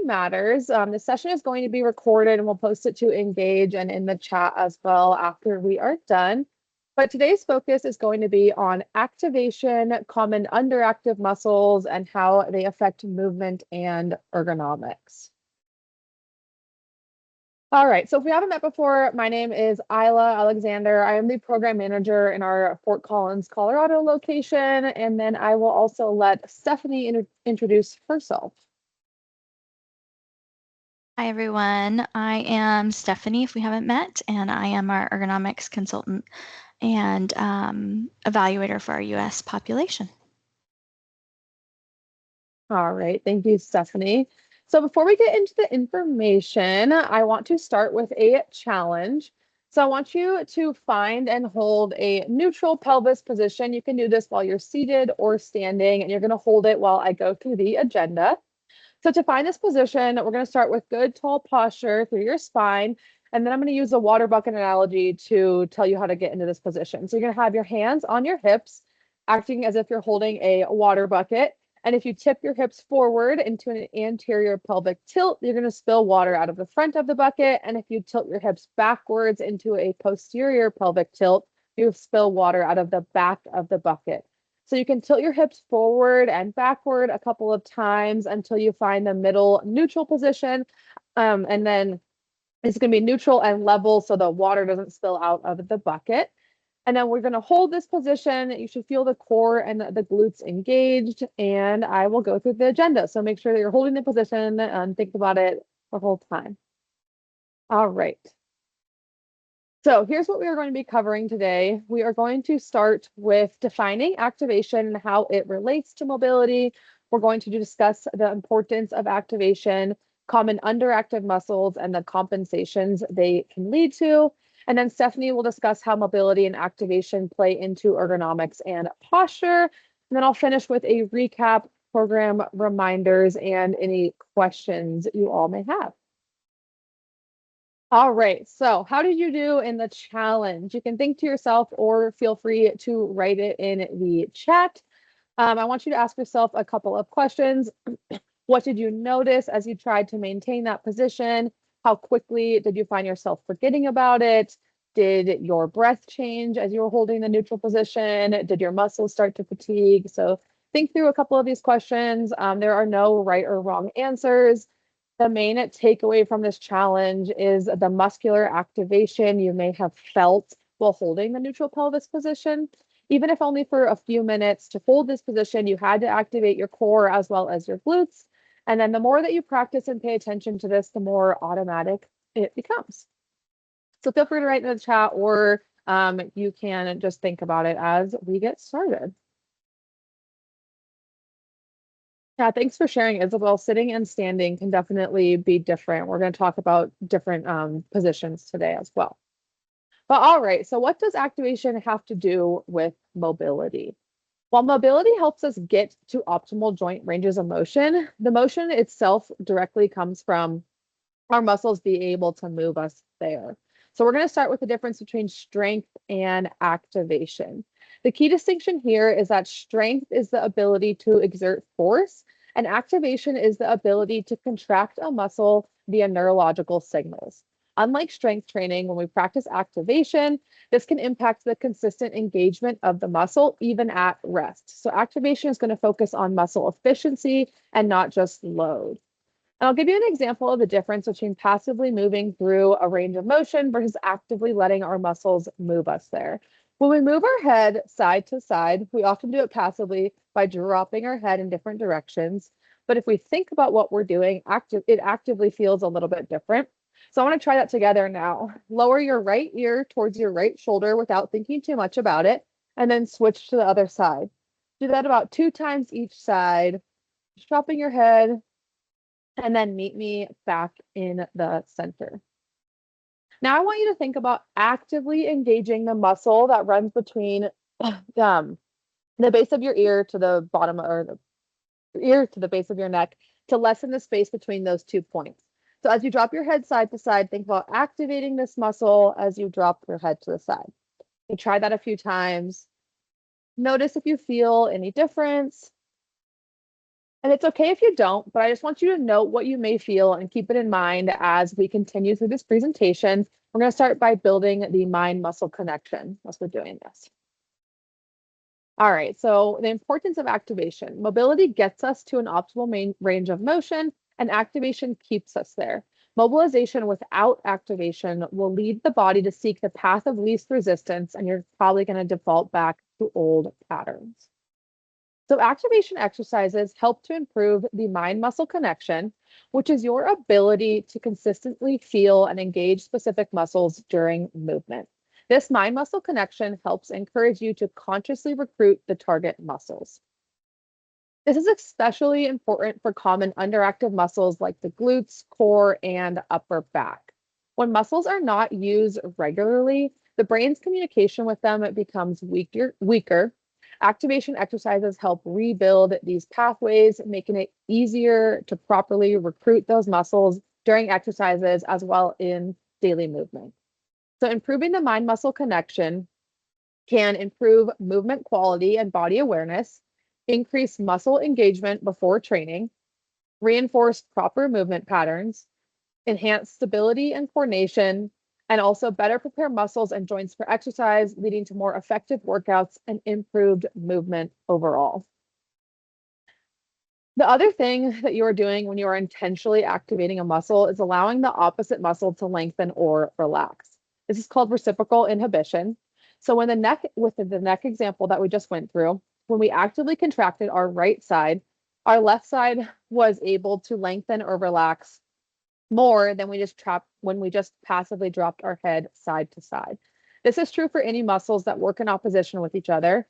matters. The session is going to be recorded and we'll post it to Engage and in the chat as well after we are done. But today's focus is going to be on activation, common underactive muscles, and how they affect movement and ergonomics. All right, so if we haven't met before, my name is Isla Alexander. I am the program manager in our Fort Collins, Colorado location, and then I will also let Stephanie introduce herself. Hi, everyone. I am Stephanie, if we haven't met, and I am our ergonomics consultant and evaluator for our US population. All right, thank you, Stephanie. So before we get into the information, I want to start with a challenge. So I want you to find and hold a neutral pelvis position. You can do this while you're seated or standing, and you're going to hold it while I go through the agenda. So to find this position, we're going to start with good tall posture through your spine. And then I'm going to use a water bucket analogy to tell you how to get into this position. So you're going to have your hands on your hips, acting as if you're holding a water bucket. And if you tip your hips forward into an anterior pelvic tilt, you're going to spill water out of the front of the bucket. And if you tilt your hips backwards into a posterior pelvic tilt, you spill water out of the back of the bucket. So you can tilt your hips forward and backward a couple of times until you find the middle neutral position. And then it's going to be neutral and level so the water doesn't spill out of the bucket. And then we're going to hold this position. You should feel the core and the glutes engaged. And I will go through the agenda. So make sure that you're holding the position and think about it the whole time. All right. So here's what we are going to be covering today. We are going to start with defining activation and how it relates to mobility. We're going to discuss the importance of activation, common underactive muscles, and the compensations they can lead to. And then Stephanie will discuss how mobility and activation play into ergonomics and posture. And then I'll finish with a recap, program reminders, and any questions you all may have. All right, so how did you do in the challenge? You can think to yourself or feel free to write it in the chat. I want you to ask yourself a couple of questions. What did you notice as you tried to maintain that position? How quickly did you find yourself forgetting about it? Did your breath change as you were holding the neutral position? Did your muscles start to fatigue? So think through a couple of these questions. There are no right or wrong answers. The main takeaway from this challenge is the muscular activation you may have felt while holding the neutral pelvis position. Even if only for a few minutes, to hold this position, you had to activate your core as well as your glutes. And then the more that you practice and pay attention to this, the more automatic it becomes. So feel free to write in the chat, or you can just think about it as we get started. Yeah, thanks for sharing, Isabel. Sitting and standing can definitely be different. We're going to talk about different positions today as well. But all right, so what does activation have to do with mobility? While mobility helps us get to optimal joint ranges of motion, the motion itself directly comes from our muscles being able to move us there. So we're going to start with the difference between strength and activation. The key distinction here is that strength is the ability to exert force, and activation is the ability to contract a muscle via neurological signals. Unlike strength training, when we practice activation, this can impact the consistent engagement of the muscle, even at rest. So activation is going to focus on muscle efficiency and not just load. And I'll give you an example of the difference between passively moving through a range of motion versus actively letting our muscles move us there. When we move our head side to side, we often do it passively by dropping our head in different directions. But if we think about what we're doing, it actively feels a little bit different. So I want to try that together now. Lower your right ear towards your right shoulder without thinking too much about it, and then switch to the other side. Do that about 2 times each side, dropping your head, and then meet me back in the center. Now I want you to think about actively engaging the muscle that runs between the base of your ear to the bottom, or the ear to the base of your neck, to lessen the space between those 2 points. So as you drop your head side to side, think about activating this muscle as you drop your head to the side. You try that a few times. Notice if you feel any difference. And it's okay if you don't, but I just want you to note what you may feel and keep it in mind as we continue through this presentation. We're going to start by building the mind-muscle connection as we're doing this. All right, so the importance of activation. Mobility gets us to an optimal range of motion, and activation keeps us there. Mobilization without activation will lead the body to seek the path of least resistance, and you're probably going to default back to old patterns. So activation exercises help to improve the mind-muscle connection, which is your ability to consistently feel and engage specific muscles during movement. This mind-muscle connection helps encourage you to consciously recruit the target muscles. This is especially important for common underactive muscles like the glutes, core, and upper back. When muscles are not used regularly, the brain's communication with them becomes weaker. Activation exercises help rebuild these pathways, making it easier to properly recruit those muscles during exercises as well in daily movement. So improving the mind-muscle connection can improve movement quality and body awareness, increase muscle engagement before training, reinforce proper movement patterns, enhance stability and coordination, and also better prepare muscles and joints for exercise, leading to more effective workouts and improved movement overall. The other thing that you are doing when you are intentionally activating a muscle is allowing the opposite muscle to lengthen or relax. This is called reciprocal inhibition. So when with the neck example that we just went through, when we actively contracted our right side, our left side was able to lengthen or relax more than when we just passively dropped our head side to side. This is true for any muscles that work in opposition with each other.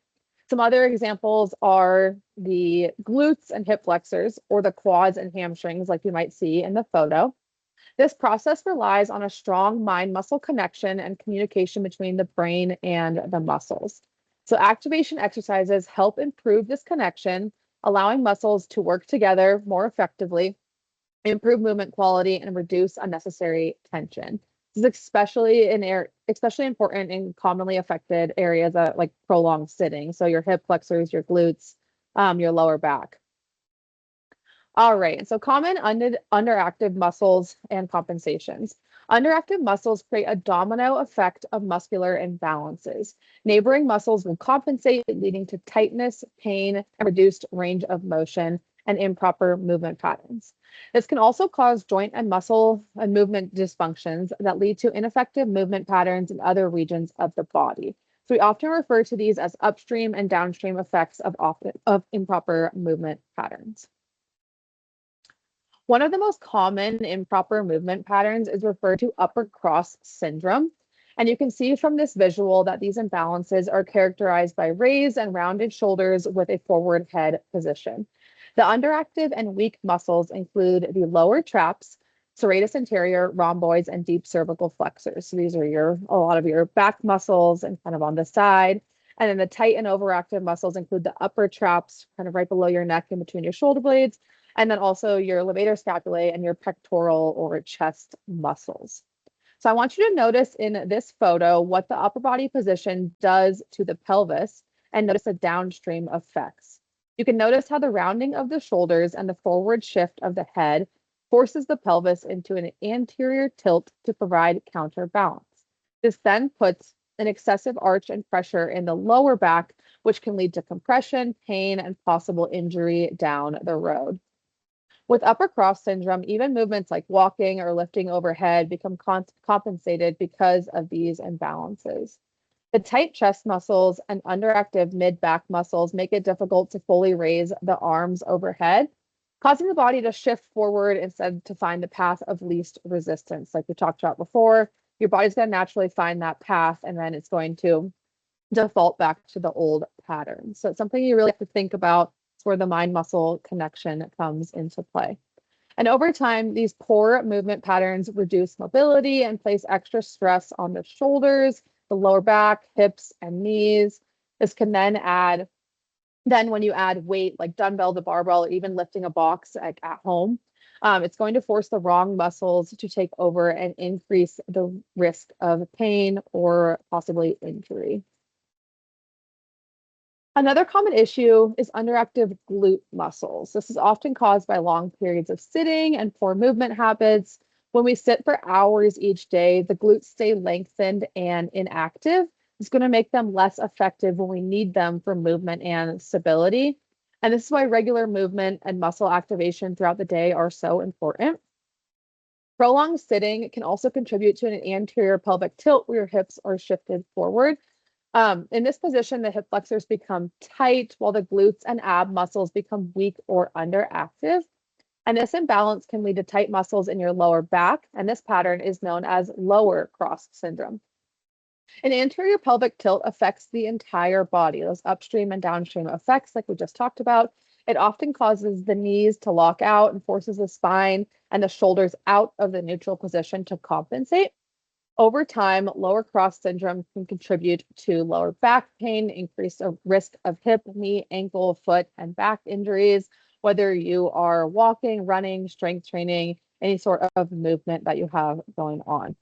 Some other examples are the glutes and hip flexors, or the quads and hamstrings, like you might see in the photo. This process relies on a strong mind-muscle connection and communication between the brain and the muscles. So activation exercises help improve this connection, allowing muscles to work together more effectively, improve movement quality, and reduce unnecessary tension. This is especially important in commonly affected areas like prolonged sitting. So your hip flexors, your glutes, your lower back. All right, and so common underactive muscles and compensations. Underactive muscles create a domino effect of muscular imbalances. Neighboring muscles will compensate, leading to tightness, pain, and reduced range of motion and improper movement patterns. This can also cause joint and muscle and movement dysfunctions that lead to ineffective movement patterns in other regions of the body. So we often refer to these as upstream and downstream effects of improper movement patterns. One of the most common improper movement patterns is referred to upper cross syndrome. And you can see from this visual that these imbalances are characterized by raised and rounded shoulders with a forward head position. The underactive and weak muscles include the lower traps, serratus anterior, rhomboids, and deep cervical flexors. So these are a lot of your back muscles and kind of on the side. And then the tight and overactive muscles include the upper traps, kind of right below your neck in between your shoulder blades, and then also your levator scapulae and your pectoral or chest muscles. So I want you to notice in this photo what the upper body position does to the pelvis, and notice the downstream effects. You can notice how the rounding of the shoulders and the forward shift of the head forces the pelvis into an anterior tilt to provide counterbalance. This then puts an excessive arch and pressure in the lower back, which can lead to compression, pain, and possible injury down the road. With upper cross syndrome, even movements like walking or lifting overhead become compensated because of these imbalances. The tight chest muscles and underactive mid-back muscles make it difficult to fully raise the arms overhead, causing the body to shift forward instead to find the path of least resistance. Like we talked about before, your body's going to naturally find that path, and then it's going to default back to the old pattern. So it's something you really have to think about. It's where the mind-muscle connection comes into play. And over time, these poor movement patterns reduce mobility and place extra stress on the shoulders, the lower back, hips, and knees. This can then when you add weight like dumbbell to barbell, or even lifting a box like at home, it's going to force the wrong muscles to take over and increase the risk of pain or possibly injury. Another common issue is underactive glute muscles. This is often caused by long periods of sitting and poor movement habits. When we sit for hours each day, the glutes stay lengthened and inactive. It's going to make them less effective when we need them for movement and stability. And this is why regular movement and muscle activation throughout the day are so important. Prolonged sitting can also contribute to an anterior pelvic tilt where your hips are shifted forward. In this position, the hip flexors become tight while the glutes and ab muscles become weak or underactive. And this imbalance can lead to tight muscles in your lower back. And this pattern is known as lower cross syndrome. An anterior pelvic tilt affects the entire body, those upstream and downstream effects, like we just talked about. It often causes the knees to lock out and forces the spine and the shoulders out of the neutral position to compensate. Over time, lower cross syndrome can contribute to lower back pain, increased risk of hip, knee, ankle, foot, and back injuries, whether you are walking, running, strength training, any sort of movement that you have going on.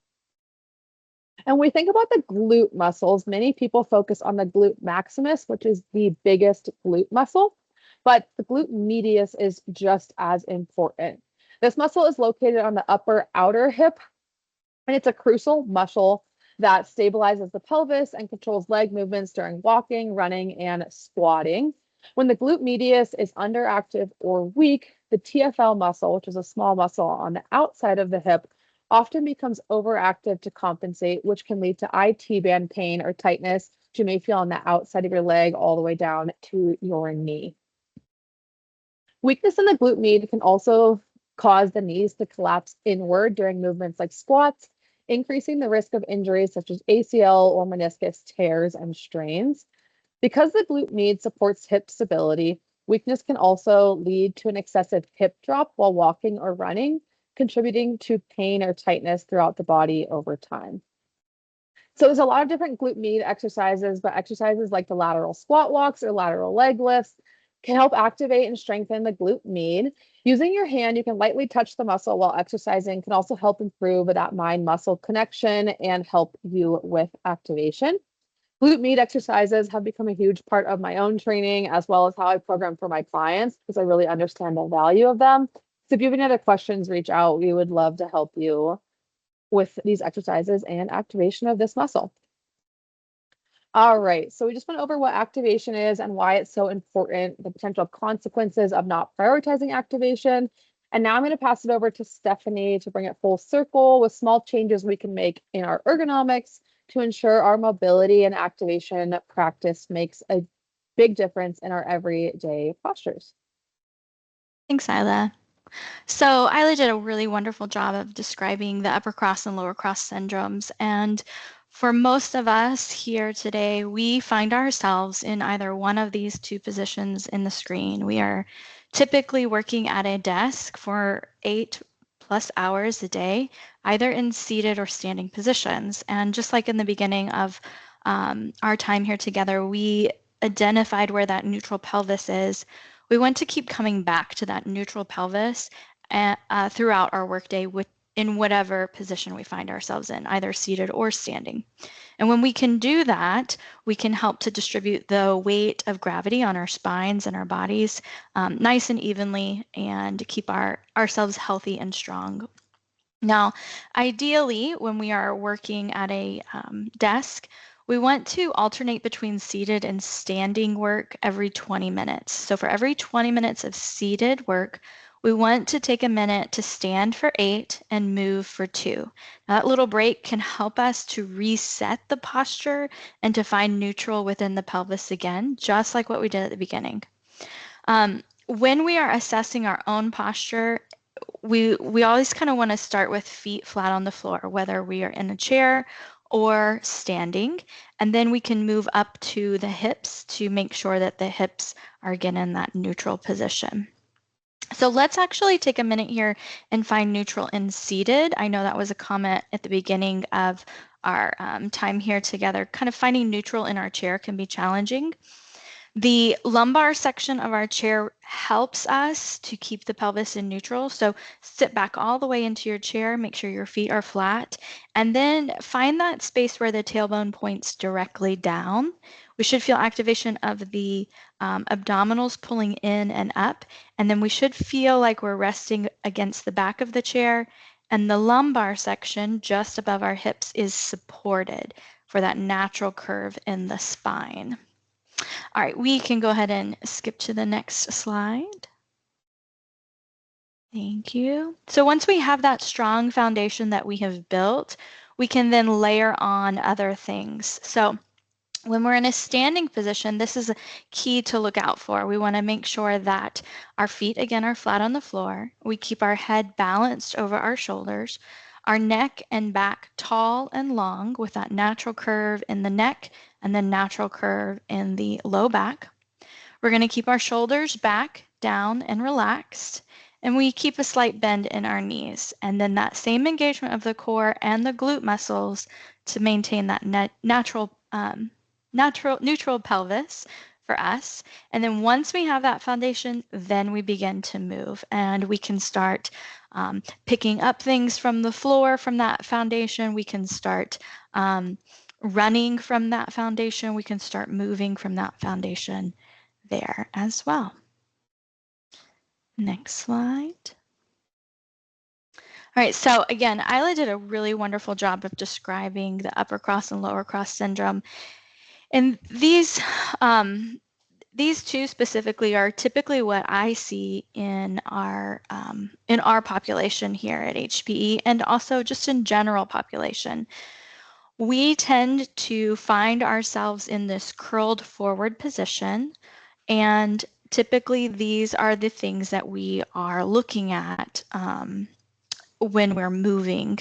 And when we think about the glute muscles, many people focus on the glute maximus, which is the biggest glute muscle, but the glute medius is just as important. This muscle is located on the upper outer hip, and it's a crucial muscle that stabilizes the pelvis and controls leg movements during walking, running, and squatting. When the glute medius is underactive or weak, the TFL muscle, which is a small muscle on the outside of the hip, often becomes overactive to compensate, which can lead to IT band pain or tightness, which you may feel on the outside of your leg all the way down to your knee. Weakness in the glute med can also cause the knees to collapse inward during movements like squats, increasing the risk of injuries such as ACL or meniscus tears and strains. Because the glute med supports hip stability, weakness can also lead to an excessive hip drop while walking or running, contributing to pain or tightness throughout the body over time. So there's a lot of different glute med exercises, but exercises like the lateral squat walks or lateral leg lifts can help activate and strengthen the glute med. Using your hand, you can lightly touch the muscle while exercising, can also help improve that mind-muscle connection and help you with activation. Glute med exercises have become a huge part of my own training, as well as how I program for my clients, because I really understand the value of them. So if you have any other questions, reach out. We would love to help you with these exercises and activation of this muscle. All right, so we just went over what activation is and why it's so important, the potential consequences of not prioritizing activation. And now I'm going to pass it over to Stephanie to bring it full circle with small changes we can make in our ergonomics to ensure our mobility and activation practice makes a big difference in our everyday postures. Thanks, Isla. So Isla did a really wonderful job of describing the upper cross and lower cross syndromes. And for most of us here today, we find ourselves in either one of these two positions in the screen. We are typically working at a desk for 8+ hours a day, either in seated or standing positions. And just like in the beginning of our time here together, we identified where that neutral pelvis is. We want to keep coming back to that neutral pelvis throughout our workday in whatever position we find ourselves in, either seated or standing. And when we can do that, we can help to distribute the weight of gravity on our spines and our bodies nice and evenly and keep ourselves healthy and strong. Now, ideally, when we are working at a desk, we want to alternate between seated and standing work every 20 minutes. So for every 20 minutes of seated work, we want to take a minute to stand for 8 and move for 2. Now, that little break can help us to reset the posture and to find neutral within the pelvis again, just like what we did at the beginning. When we are assessing our own posture, we always kind of want to start with feet flat on the floor, whether we are in a chair or standing, and then we can move up to the hips to make sure that the hips are again in that neutral position. So let's actually take a minute here and find neutral in seated. I know that was a comment at the beginning of our time here together. Kind of finding neutral in our chair can be challenging. The lumbar section of our chair helps us to keep the pelvis in neutral. So sit back all the way into your chair, make sure your feet are flat, and then find that space where the tailbone points directly down. We should feel activation of the abdominals pulling in and up, and then we should feel like we're resting against the back of the chair, and the lumbar section just above our hips is supported for that natural curve in the spine. All right, we can go ahead and skip to the next slide. Thank you. So once we have that strong foundation that we have built, we can then layer on other things. So when we're in a standing position, this is a key to look out for. We want to make sure that our feet, again, are flat on the floor. We keep our head balanced over our shoulders, our neck and back tall and long with that natural curve in the neck and then natural curve in the low back. We're going to keep our shoulders back, down, and relaxed. And we keep a slight bend in our knees. And then that same engagement of the core and the glute muscles to maintain that neutral pelvis for us. And then once we have that foundation, then we begin to move. And we can start picking up things from the floor from that foundation. We can start running from that foundation. We can start moving from that foundation there as well. Next slide. All right, so again, Isla did a really wonderful job of describing the upper cross and lower cross syndrome. And these two specifically are typically what I see in our population here at HPE and also just in general population. We tend to find ourselves in this curled forward position, and typically these are the things that we are looking at when we're moving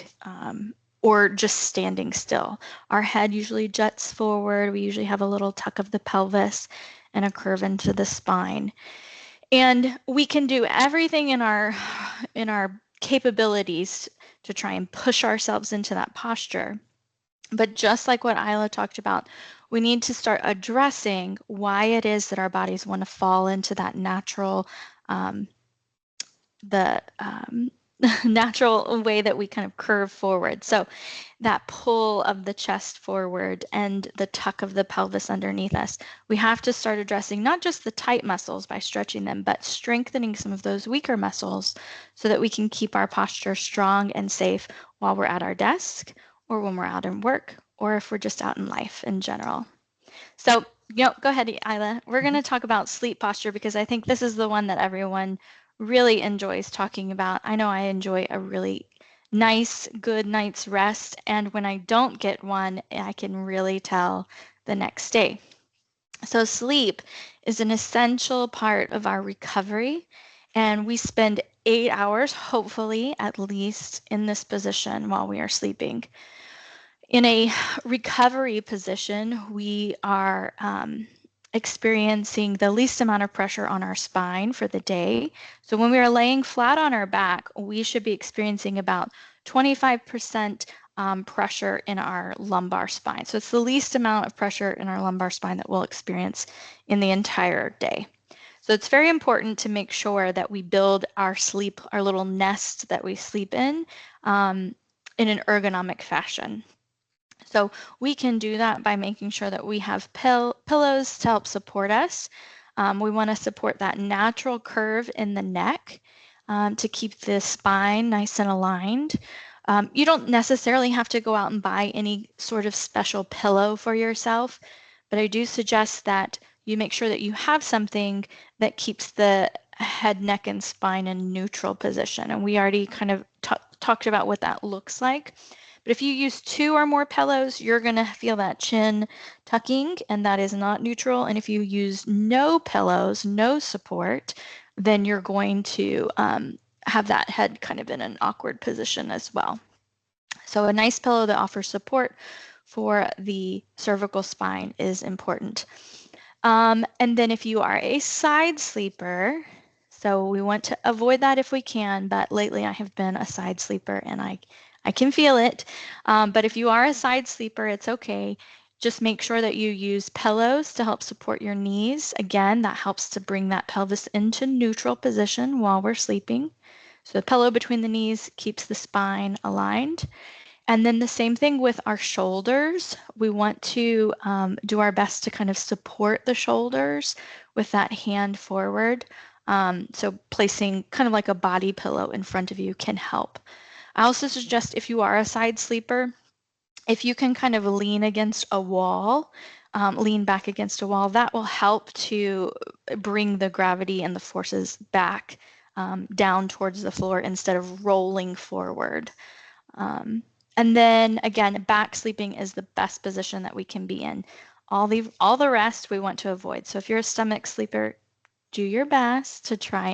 or just standing still. Our head usually juts forward. We usually have a little tuck of the pelvis and a curve into the spine. And we can do everything in our capabilities to try and push ourselves into that posture. But just like what Isla talked about, we need to start addressing why it is that our bodies want to fall into that natural, natural way that we kind of curve forward. So that pull of the chest forward and the tuck of the pelvis underneath us, we have to start addressing not just the tight muscles by stretching them, but strengthening some of those weaker muscles so that we can keep our posture strong and safe while we're at our desk or when we're out in work or if we're just out in life in general. So, go ahead, Isla. We're going to talk about sleep posture because I think this is the one that everyone really enjoys talking about. I know I enjoy a really nice, good night's rest. And when I don't get one, I can really tell the next day. So sleep is an essential part of our recovery. And we spend 8 hours, hopefully at least, in this position while we are sleeping. In a recovery position, we are experiencing the least amount of pressure on our spine for the day. So when we are laying flat on our back, we should be experiencing about 25% pressure in our lumbar spine. So it's the least amount of pressure in our lumbar spine that we'll experience in the entire day. So it's very important to make sure that we build our sleep, our little nest that we sleep in an ergonomic fashion. So we can do that by making sure that we have pillows to help support us. We want to support that natural curve in the neck to keep the spine nice and aligned. You don't necessarily have to go out and buy any sort of special pillow for yourself, but I do suggest that you make sure that you have something that keeps the head, neck, and spine in neutral position. And we already kind of talked about what that looks like. But if you use 2 or more pillows, you're going to feel that chin tucking, and that is not neutral. And if you use no pillows, no support, then you're going to have that head kind of in an awkward position as well. So a nice pillow that offers support for the cervical spine is important. And then if you are a side sleeper, so we want to avoid that if we can, but lately I have been a side sleeper and I can feel it. But if you are a side sleeper, it's okay. Just make sure that you use pillows to help support your knees. Again, that helps to bring that pelvis into neutral position while we're sleeping. So the pillow between the knees keeps the spine aligned. And then the same thing with our shoulders. We want to do our best to kind of support the shoulders with that hand forward. So placing kind of like a body pillow in front of you can help. I also suggest if you are a side sleeper, if you can kind of lean against a wall, lean back against a wall, that will help to bring the gravity and the forces back down towards the floor instead of rolling forward. And then again, back sleeping is the best position that we can be in. All the rest we want to avoid. So if you're a stomach sleeper, do your best to try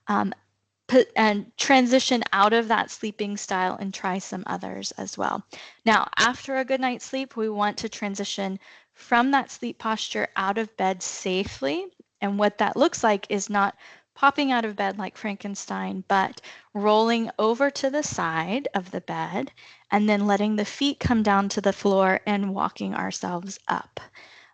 and transition out of that sleeping style and try some others as well. Now, after a good night's sleep, we want to transition from that sleep posture out of bed safely. And what that looks like is not popping out of bed like Frankenstein, but rolling over to the side of the bed and then letting the feet come down to the floor and walking ourselves up.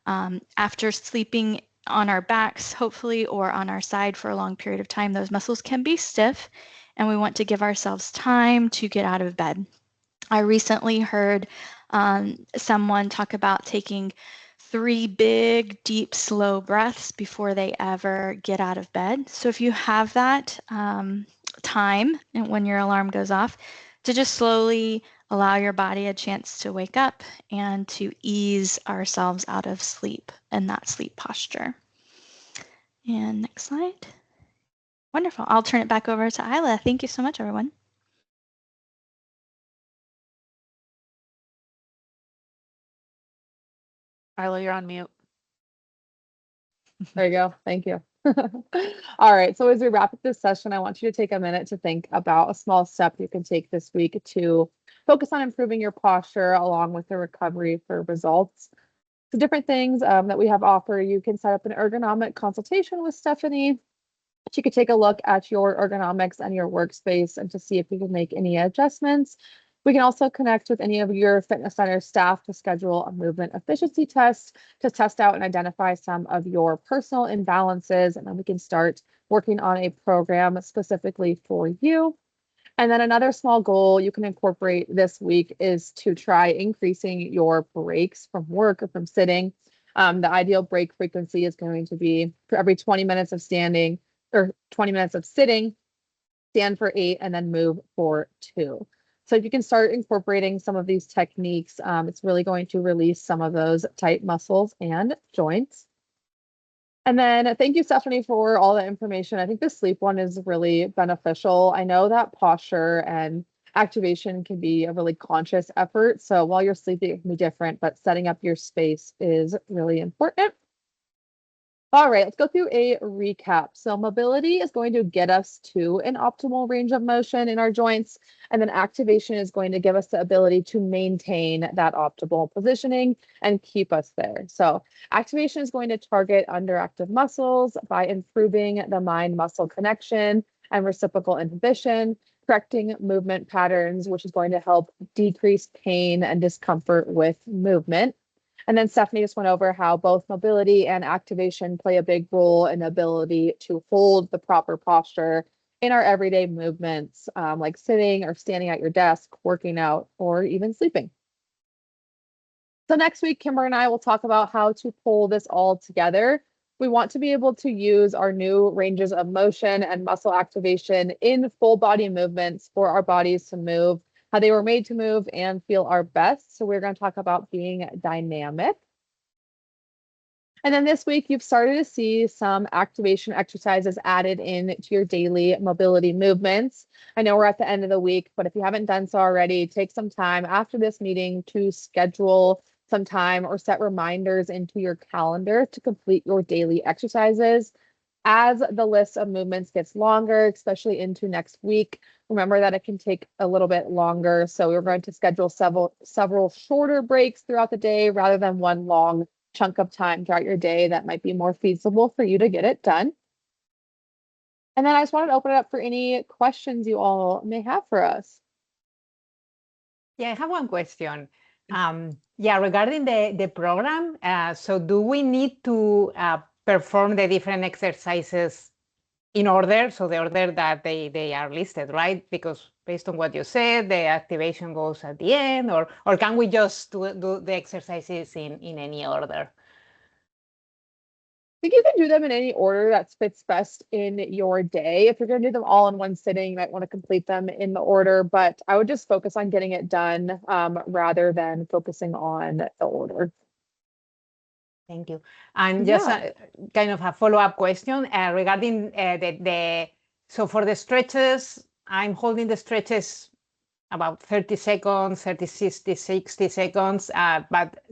After sleeping on our backs, hopefully, or on our side for a long period of time, those muscles can be stiff, and we want to give ourselves time to get out of bed. I recently heard someone talk about taking 3 big, deep, slow breaths before they ever get out of bed. So if you have that time and when your alarm goes off, to just slowly allow your body a chance to wake up and to ease ourselves out of sleep in that sleep posture. And next slide. Wonderful. I'll turn it back over to Isla. Thank you so much, everyone. Isla, you're on mute. There you go. Thank you. All right. So as we wrap up this session, I want you to take a minute to think about a small step you can take this week to focus on improving your posture along with the recovery for results. So different things that we have offer. You can set up an ergonomic consultation with Stephanie. She could take a look at your ergonomics and your workspace and to see if we can make any adjustments. We can also connect with any of your fitness center staff to schedule a movement efficiency test to test out and identify some of your personal imbalances. And then we can start working on a program specifically for you. And then another small goal you can incorporate this week is to try increasing your breaks from work or from sitting. The ideal break frequency is going to be for every 20 minutes of standing or 20 minutes of sitting, stand for 8, and then move for 2. So if you can start incorporating some of these techniques, it's really going to release some of those tight muscles and joints. And then thank you, Stephanie, for all the information. I think the sleep one is really beneficial. I know that posture and activation can be a really conscious effort. So while you're sleeping, it can be different, but setting up your space is really important. All right, let's go through a recap. So mobility is going to get us to an optimal range of motion in our joints, and then activation is going to give us the ability to maintain that optimal positioning and keep us there. So activation is going to target underactive muscles by improving the mind-muscle connection and reciprocal inhibition, correcting movement patterns, which is going to help decrease pain and discomfort with movement. And then Stephanie just went over how both mobility and activation play a big role in the ability to hold the proper posture in our everyday movements, like sitting or standing at your desk, working out, or even sleeping. So next week, Kimber and I will talk about how to pull this all together. We want to be able to use our new ranges of motion and muscle activation in full body movements for our bodies to move how they were made to move and feel our best. So we're going to talk about being dynamic. And then this week, you've started to see some activation exercises added in to your daily mobility movements. I know we're at the end of the week, but if you haven't done so already, take some time after this meeting to schedule some time or set reminders into your calendar to complete your daily exercises. As the list of movements gets longer, especially into next week, remember that it can take a little bit longer. So we're going to schedule several shorter breaks throughout the day rather than one long chunk of time throughout your day that might be more feasible for you to get it done. And then I just wanted to open it up for any questions you all may have for us. Yeah, I have one question. Yeah, regarding the program, so do we need to perform the different exercises in order, so the order that they are listed, right? Because based on what you said, the activation goes at the end, or can we just do the exercises in any order? I think you can do them in any order that fits best in your day. If you're going to do them all in one sitting, you might want to complete them in the order, but I would just focus on getting it done rather than focusing on the order. Thank you. And just Yeah. kind of a follow-up question regarding so for the stretches, I'm holding the stretches about 30 seconds, 30, 60 seconds, but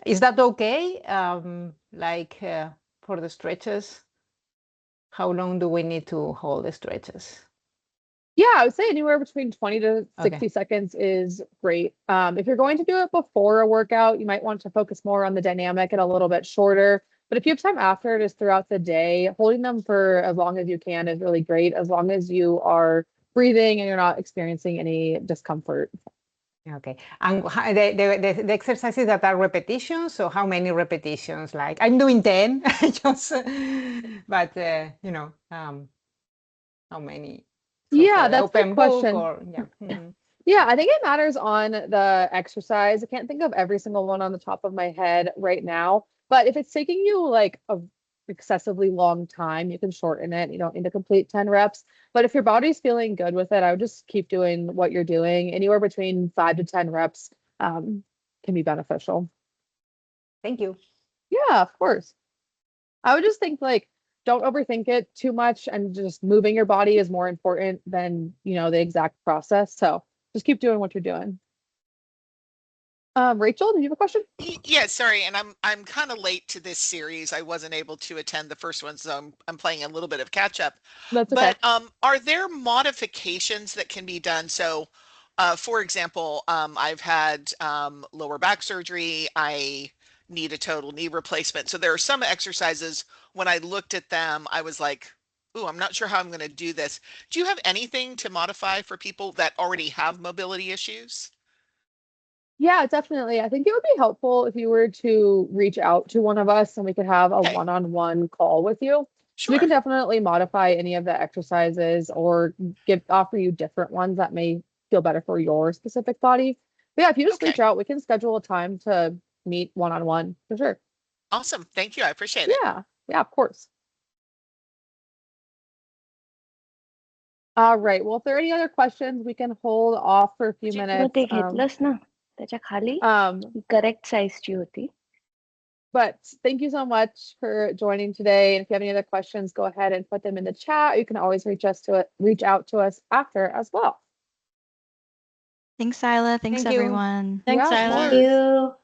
is that okay? Like for the stretches, how long do we need to hold the stretches? Yeah, I would say anywhere between 20 to 60 Okay. seconds is great. If you're going to do it before a workout, you might want to focus more on the dynamic and a little bit shorter. But if you have time after, just throughout the day, holding them for as long as you can is really great, as long as you are breathing and you're not experiencing any discomfort. Okay. And the exercises that are repetitions, so how many repetitions? Like I'm doing 10, just, but how many? So Yeah, for the that's a good open book question. or yeah. Mhm. Yeah, I think it matters on the exercise. I can't think of every single one on the top of my head right now, but if it's taking you like a excessively long time, you can shorten it. You don't need to complete 10 reps. But if your body's feeling good with it, I would just keep doing what you're doing. Anywhere between 5 to 10 reps can be beneficial. Thank you. Yeah, of course. I would just think like don't overthink it too much and just moving your body is more important than, the exact process. So just keep doing what you're doing. Rachel, do you have a question? Yeah, sorry, and I'm kind of late to this series. I wasn't able to attend the first one, so I'm playing a little bit of catch up. That's okay. But are there modifications that can be done? So, for example, I've had lower back surgery. I need a total knee replacement. So there are some exercises when I looked at them, I was like, "Ooh, I'm not sure how I'm going to do this." Do you have anything to modify for people that already have mobility issues? Yeah, definitely. I think it would be helpful if you were to reach out to one of us and we could have a Okay, one-on-one call with you. So we sure. can definitely modify any of the exercises or offer you different ones that may feel better for your specific body. But yeah, if you just reach Okay, out, we can schedule a time to meet one-on-one for sure. awesome. Thank you. I appreciate it. Yeah, yeah, of course. All right. Well, if there are any other questions, we can hold off for a few mug minutes. ते घेतलंस ना त्याच्या खाली Um, correct साईजची होती. But thank you so much for joining today. And if you have any other questions, go ahead and put them in the chat. You can always reach out to us after as well. Thanks, Isla. Thanks, Thank you. everyone. Thanks, Yeah, of Isla. course. Thank you.